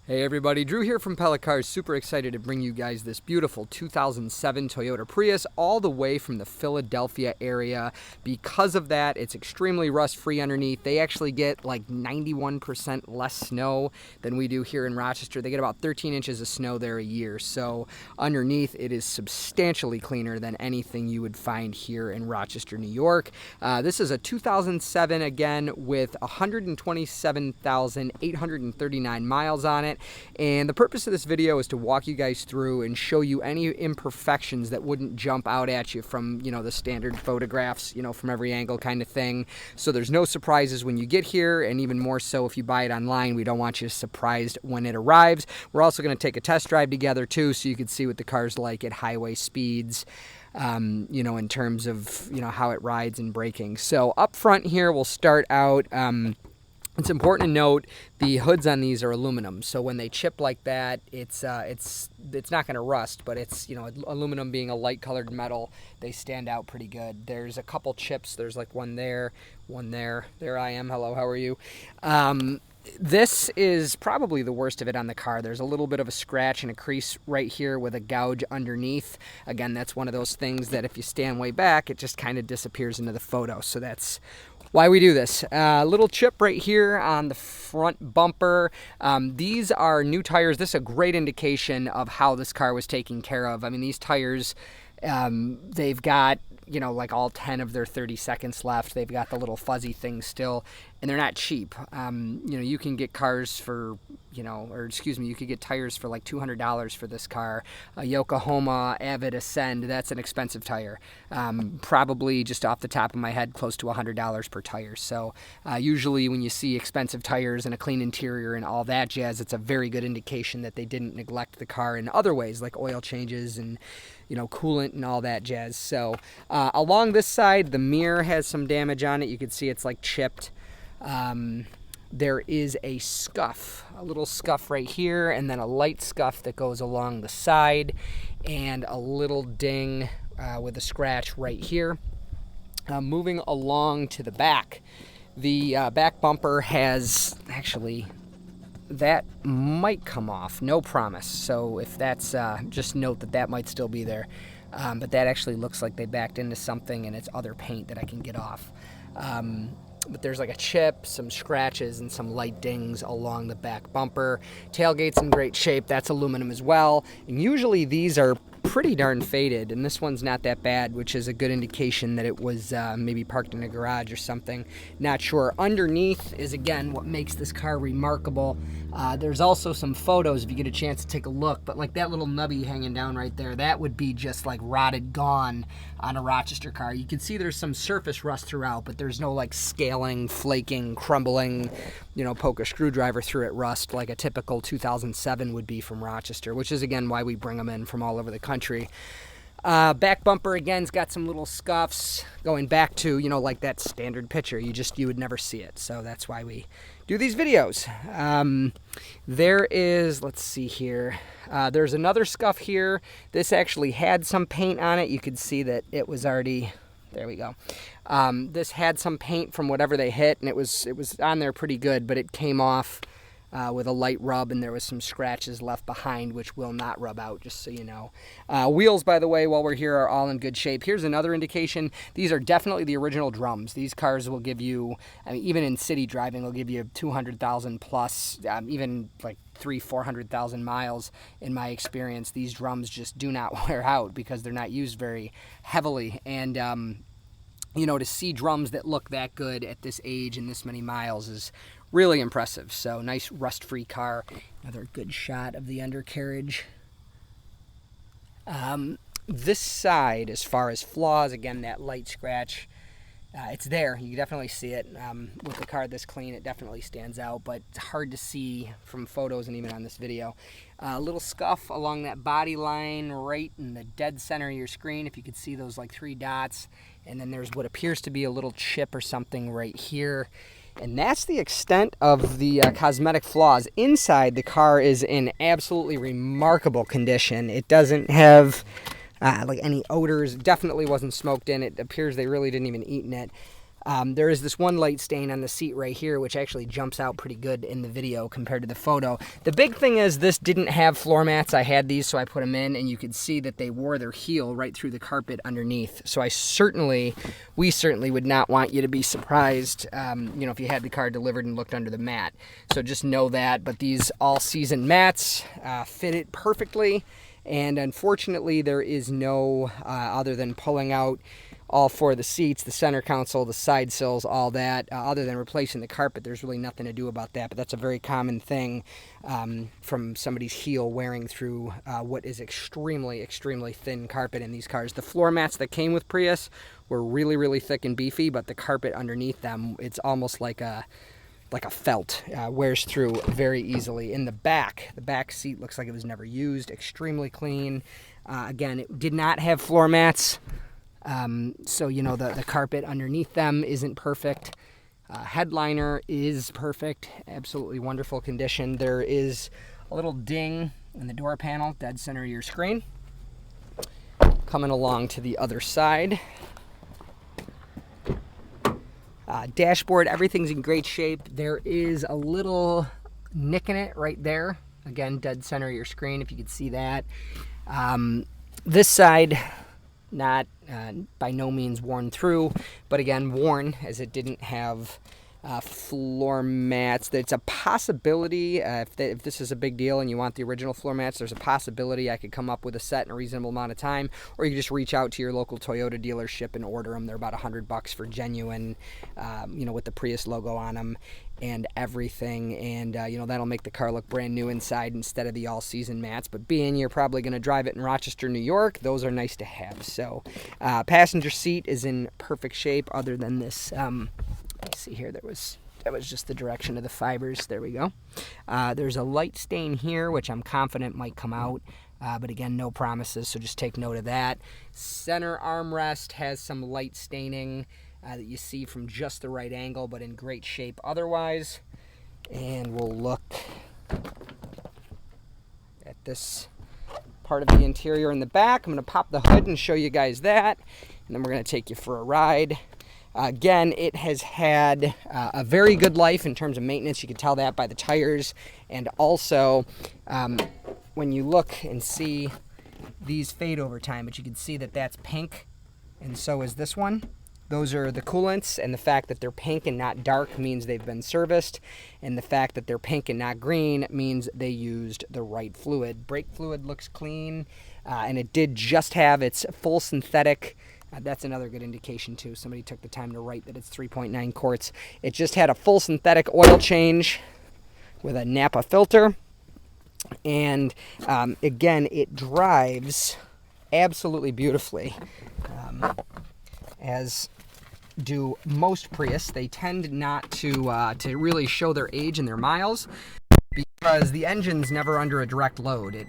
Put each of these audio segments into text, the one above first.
Hey everybody, Drew here from Pella Cars. Super excited to bring you guys this beautiful 2007 Toyota Prius all the way from the Philadelphia area. Because of that, it's extremely rust-free underneath. They actually get like 91% less snow than we do here in Rochester. They get about 13 inches of snow there a year. So underneath, it is substantially cleaner than anything you would find here in Rochester, New York. This is a 2007 again with 127,839 miles on it. And the purpose of this video is to walk you guys through and show you any imperfections that wouldn't jump out at you from, the standard photographs, from every angle kind of thing. So there's no surprises when you get here, and even more so if you buy it online. We don't want you surprised when it arrives. We're also going to take a test drive together too, so you can see what the car's like at highway speeds. In terms of, how it rides and braking. So up front here, we'll start out. It's important to note the hoods on these are aluminum, so when they chip like that, it's not going to rust, but it's aluminum being a light colored metal, they stand out pretty good. There's a couple chips. There's like one there, one there. There I am. Hello, how are you? This is probably the worst of it on the car. There's a little bit of a scratch and a crease right here with a gouge underneath. Again, that's one of those things that if you stand way back, it just kind of disappears into the photo. So that's why we do this. Little chip right here on the front bumper. These are new tires. This is a great indication of how this car was taken care of. I mean, these tires, they've got, like all 10 of their 30 seconds left. They've got the little fuzzy things still, and they're not cheap. You can get cars for, you could get tires for like $200 for this car. A Yokohama Avid Ascend, that's an expensive tire. Probably just off the top of my head, close to $100 per tire. So usually when you see expensive tires and a clean interior and all that jazz, it's a very good indication that they didn't neglect the car in other ways, like oil changes and coolant and all that jazz. So along this side, the mirror has some damage on it. You can see it's like chipped. There is a scuff, a little scuff right here, and then a light scuff that goes along the side, and a little ding with a scratch right here. Moving along to the back, the back bumper has actually, that might come off, no promise. So if that's, just note that might still be there. But that actually looks like they backed into something, and it's other paint that I can get off. But there's like a chip, some scratches, and some light dings along the back bumper. Tailgate's in great shape. That's aluminum as well. And usually these are pretty darn faded, and this one's not that bad, which is a good indication that it was maybe parked in a garage or something. Not sure. Underneath is, again, what makes this car remarkable. There's also some photos if you get a chance to take a look, but like that little nubby hanging down right there, that would be just like rotted gone on a Rochester car. You can see there's some surface rust throughout, but there's no like scaling, flaking, crumbling, poke a screwdriver through it rust like a typical 2007 would be from Rochester, which is again why we bring them in from all over the country. Back bumper again's got some little scuffs going back to, like that standard picture. You would never see it. So that's why we do these videos. There is, let's see here. There's another scuff here. This actually had some paint on it. You could see that it was already, there we go. This had some paint from whatever they hit, and it was on there pretty good, but it came off with a light rub, and there was some scratches left behind, which will not rub out, just so you know. Wheels, by the way, while we're here, are all in good shape. Here's another indication. These are definitely the original drums. These cars will give you, even in city driving, they'll give you 200,000 plus, even like 400,000 miles. In my experience, these drums just do not wear out because they're not used very heavily. And to see drums that look that good at this age and this many miles is really impressive. So nice rust-free car. Another good shot of the undercarriage. This side, as far as flaws, again, that light scratch, it's there. You can definitely see it. With a car this clean, it definitely stands out, but it's hard to see from photos and even on this video. A little scuff along that body line right in the dead center of your screen, if you could see those like 3 dots. And then there's what appears to be a little chip or something right here. And that's the extent of the cosmetic flaws. Inside, the car is in absolutely remarkable condition. It doesn't have like any odors. Definitely wasn't smoked in. It appears they really didn't even eat in it. There is this one light stain on the seat right here, which actually jumps out pretty good in the video compared to the photo. The big thing is this didn't have floor mats. I had these, so I put them in, and you could see that they wore their heel right through the carpet underneath. So we certainly would not want you to be surprised, if you had the car delivered and looked under the mat. So just know that. But these all-season mats fit it perfectly, and unfortunately there is no, other than pulling out all four of the seats, the center console, the side sills, all that, other than replacing the carpet, there's really nothing to do about that. But that's a very common thing from somebody's heel wearing through what is extremely, extremely thin carpet in these cars. The floor mats that came with Prius were really, really thick and beefy, but the carpet underneath them, it's almost like a felt, wears through very easily. In the back seat looks like it was never used, extremely clean. Again, it did not have floor mats. So, the carpet underneath them isn't perfect. Headliner is perfect, absolutely wonderful condition. There is a little ding in the door panel, dead center of your screen. Coming along to the other side. Dashboard, everything's in great shape. There is a little nick in it right there. Again, dead center of your screen, if you could see that. This side, not by no means worn through, but again worn, as it didn't have floor mats. It's a possibility, if this is a big deal and you want the original floor mats, there's a possibility I could come up with a set in a reasonable amount of time, or you can just reach out to your local Toyota dealership and order them. They're about $100 for genuine, with the Prius logo on them and everything, and that'll make the car look brand new inside instead of the all-season mats. But being you're probably going to drive it in Rochester, New York, those are nice to have. So passenger seat is in perfect shape, other than this. Let's see here, that was just the direction of the fibers. There we go. There's a light stain here, which I'm confident might come out, but again, no promises, so just take note of that. Center armrest has some light staining that you see from just the right angle, but in great shape otherwise. And we'll look at this part of the interior in the back. I'm going to pop the hood and show you guys that, and then we're going to take you for a ride. Again, it has had a very good life in terms of maintenance. You can tell that by the tires. And also, when you look and see, these fade over time, but you can see that that's pink, and so is this one. Those are the coolants, and the fact that they're pink and not dark means they've been serviced, and the fact that they're pink and not green means they used the right fluid. Brake fluid looks clean, and it did just have its full synthetic. That's another good indication too. Somebody took the time to write that it's 3.9 quarts. It just had a full synthetic oil change with a Napa filter. And again, it drives absolutely beautifully. As do most Prius, they tend not to really show their age and their miles, because the engine's never under a direct load.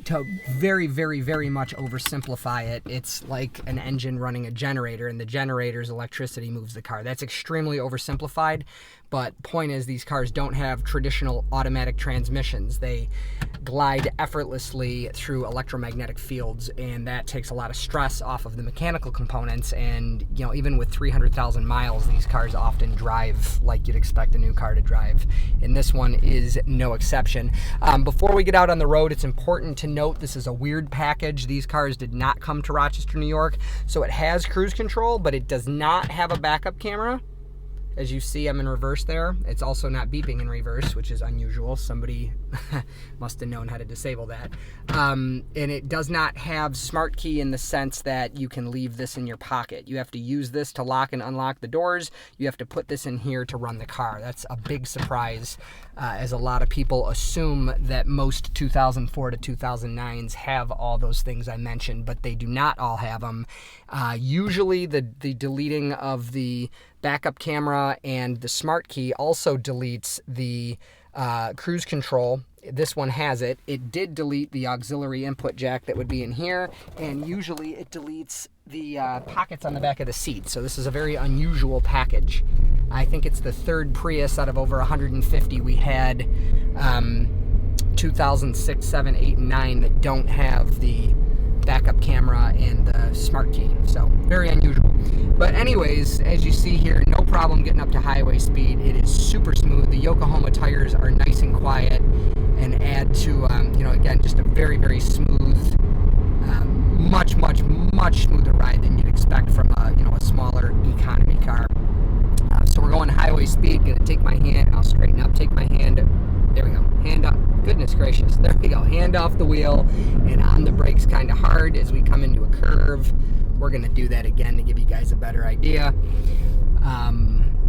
To very, very, very much oversimplify it, it's like an engine running a generator, and the generator's electricity moves the car. That's extremely oversimplified, but point is, these cars don't have traditional automatic transmissions. They glide effortlessly through electromagnetic fields, and that takes a lot of stress off of the mechanical components. And even with 300,000 miles, these cars often drive like you'd expect a new car to drive, and this one is no exception. Before we get out on the road, it's important to note this is a weird package. These cars did not come to Rochester, New York, so it has cruise control, but it does not have a backup camera. As you see, I'm in reverse there. It's also not beeping in reverse, which is unusual. Somebody must have known how to disable that. And it does not have smart key in the sense that you can leave this in your pocket. You have to use this to lock and unlock the doors. You have to put this in here to run the car. That's a big surprise, as a lot of people assume that most 2004 to 2009s have all those things I mentioned, but they do not all have them. Usually the deleting of the backup camera and the smart key also deletes the cruise control. This one has it. It did delete the auxiliary input jack that would be in here, and usually it deletes the pockets on the back of the seat. So this is a very unusual package. I think it's the third Prius out of over 150 we had, 2006, 7, 8, and 9, that don't have the backup camera and the smart key. So very unusual. But anyways, as you see here, no problem getting up to highway speed. It is super smooth. The Yokohama tires are nice and quiet and add to, again, just a very, very smooth, much smoother ride than you'd expect from a smaller economy car. So we're going highway speed. Gonna take my hand, I'll straighten up, take my hand, there we go, hand up, goodness gracious, there we go, hand off the wheel and on the brakes kind of hard as we come into a curve. We're gonna do that again to give you guys a better idea.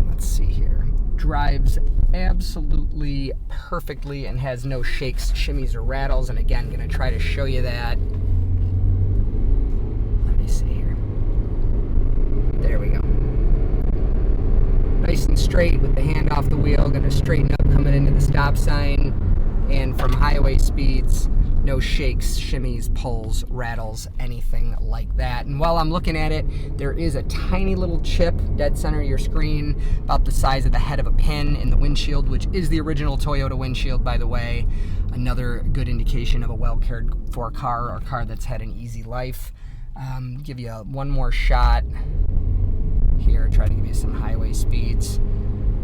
Let's see here. Drives absolutely perfectly and has no shakes, shimmies, or rattles. And again, gonna try to show you that. Let me see here. There we go. Nice and straight with the hand off the wheel. Gonna straighten up coming into the stop sign. And from highway speeds, no shakes, shimmies, pulls, rattles, anything like that. And while I'm looking at it, there is a tiny little chip dead center of your screen, about the size of the head of a pin in the windshield, which is the original Toyota windshield, by the way. Another good indication of a well-cared for car, or a car that's had an easy life. Give you one more shot here, try to give you some highway speeds.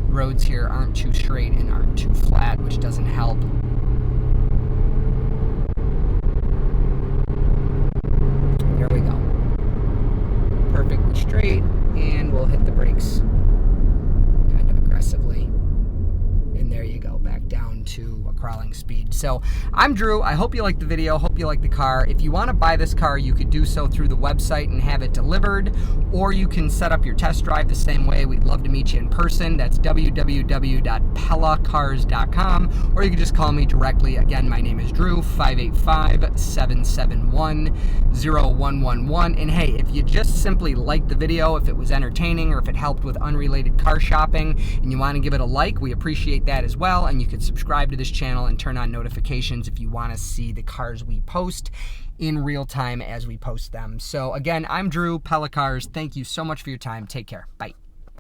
Roads here aren't too straight and aren't too flat, which doesn't help. There we go. Perfectly straight, and we'll hit the brakes kind of aggressively. And there you go, back down to a crawling speed. So I'm Drew. I hope you liked the video. Hope you liked the car. If you want to buy this car, you could do so through the website and have it delivered, or you can set up your test drive the same way. We'd love to meet you in person. That's www.pellacars.com, or you can just call me directly. Again, my name is Drew, 585-771-0111. And hey, if you just simply liked the video, if it was entertaining, or if it helped with unrelated car shopping, and you want to give it a like, we appreciate that as well. And you can subscribe to this channel and turn on notifications if you want to see the cars we post in real time as we post them. So again, I'm Drew, Pella Cars. Thank you so much for your time. Take care. Bye.